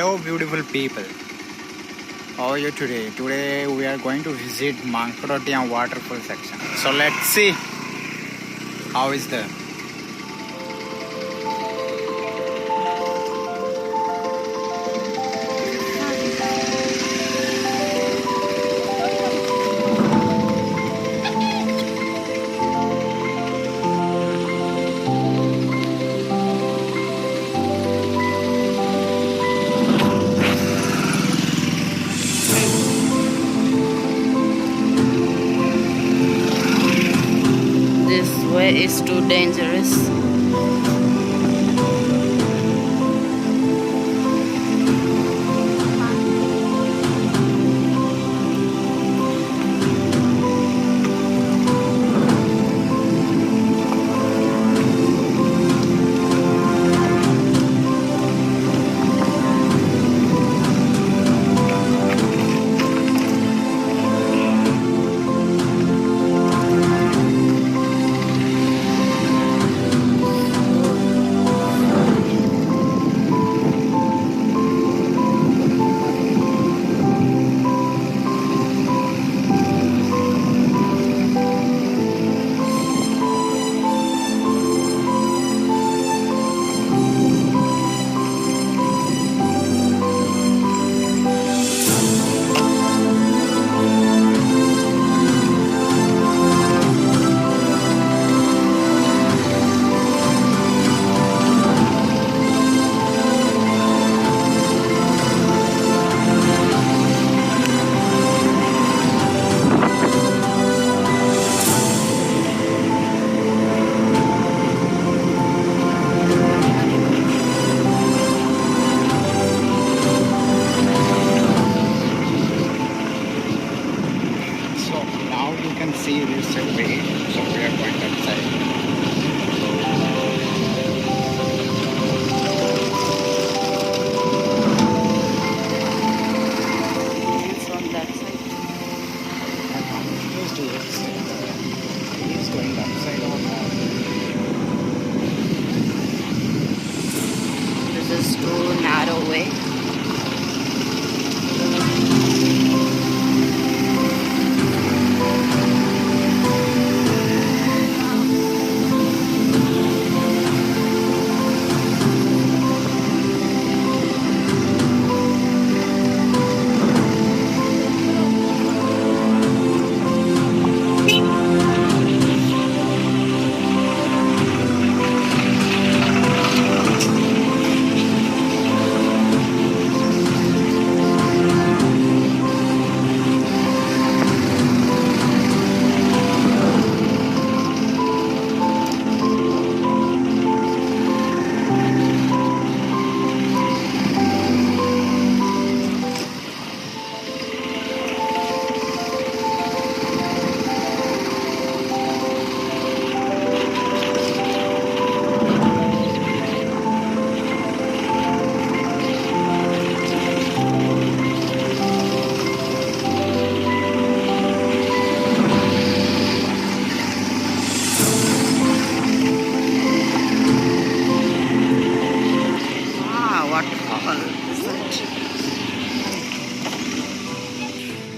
Hello beautiful people. How are you today? Today we are going to visit Mankarotiya waterfall section. So let's see how is the This way is too dangerous. so now you can see this way. So we are going outside. It's on that side. He's going outside or not? This is too narrow way. Waterfall.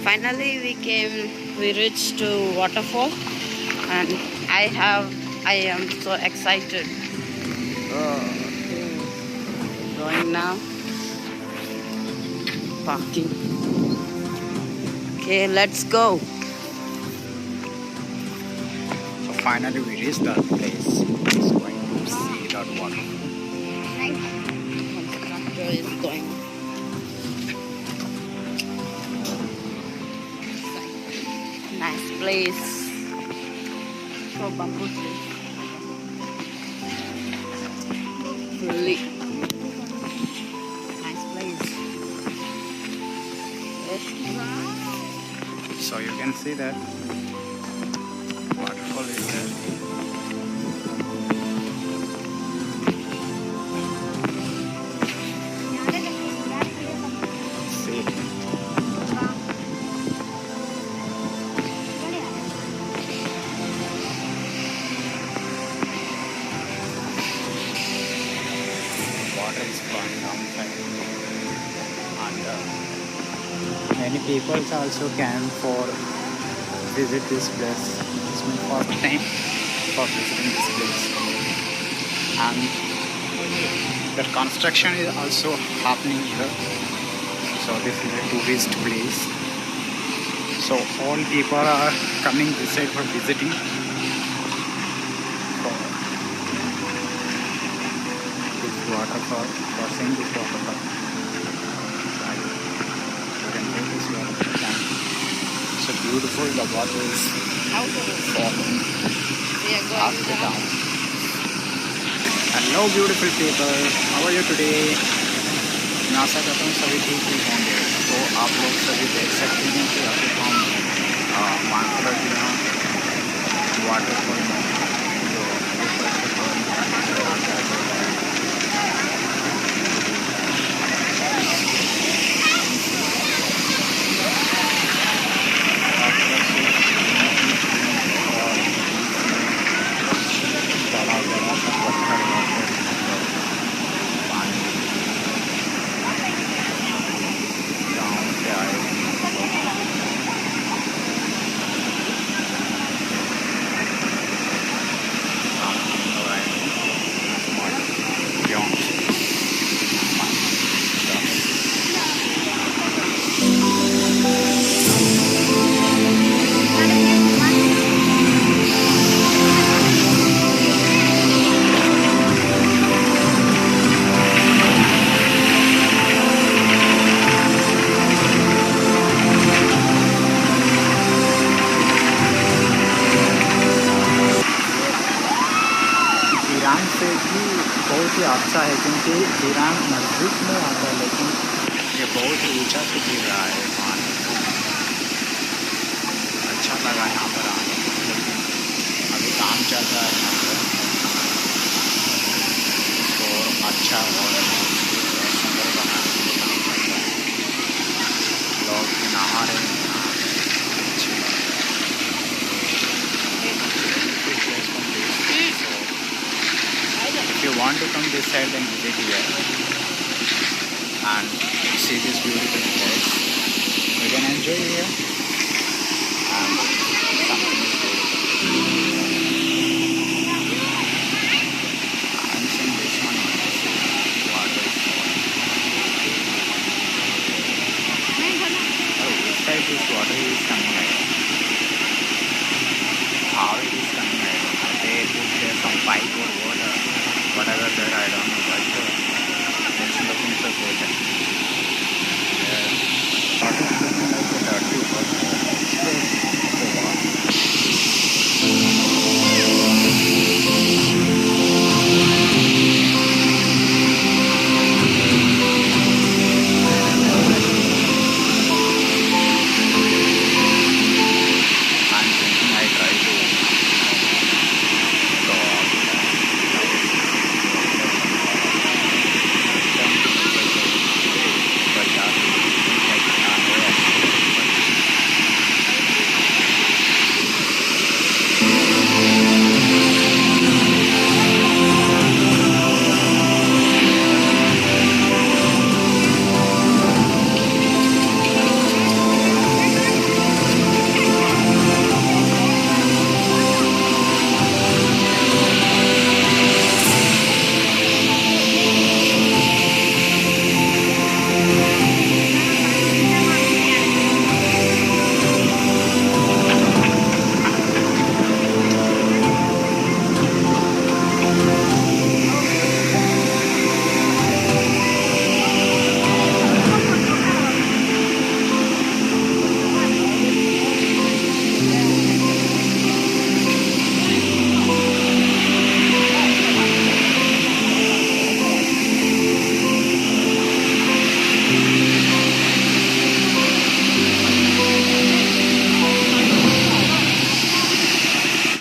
Finally, we reached to waterfall, and I am so excited. Going now. Parking. Okay, let's go. So finally we reached that place. It's going to see that waterfall. Constructor is going. Nice place. So bamboo tree. Really nice place. So you can see that waterfall is there. See. Water is flowing downside. many people also came for visit this place. It's my first time for visiting this place, and the construction is also happening here. So this is a tourist place. So all people are coming this side for visiting. For this waterfall, for seeing this waterfall. You can see this waterfall. And so beautiful. The water is falling We are up going the down. down. Hello beautiful people, how are you today? मैं आशा करता हूँ सभी ठीक ही होंगे। तो आप लोग सभी देख सकते हैं कि अभी हम मानकड़ा जिला वाटरफॉल में जो ऊपर से पानी आता है। बड़ा बड़ा सा पत्थर पानी गाँव से आए ईरान से भी बहुत ही अच्छा है क्योंकि ईरान नज़दीक में आता है, लेकिन ये बहुत ही ऊंचा से गिर रहा है पानी। अच्छा लगा यहाँ पर आने, लेकिन अभी काम चल रहा है यहाँ पर। तो अच्छा और सुंदर बनाने के काम चल रहा है। लोग भी नहा रहे हैं यहाँ। अच्छी बात है। If you want to come this side, then visit here and see this beautiful place. You can enjoy here and something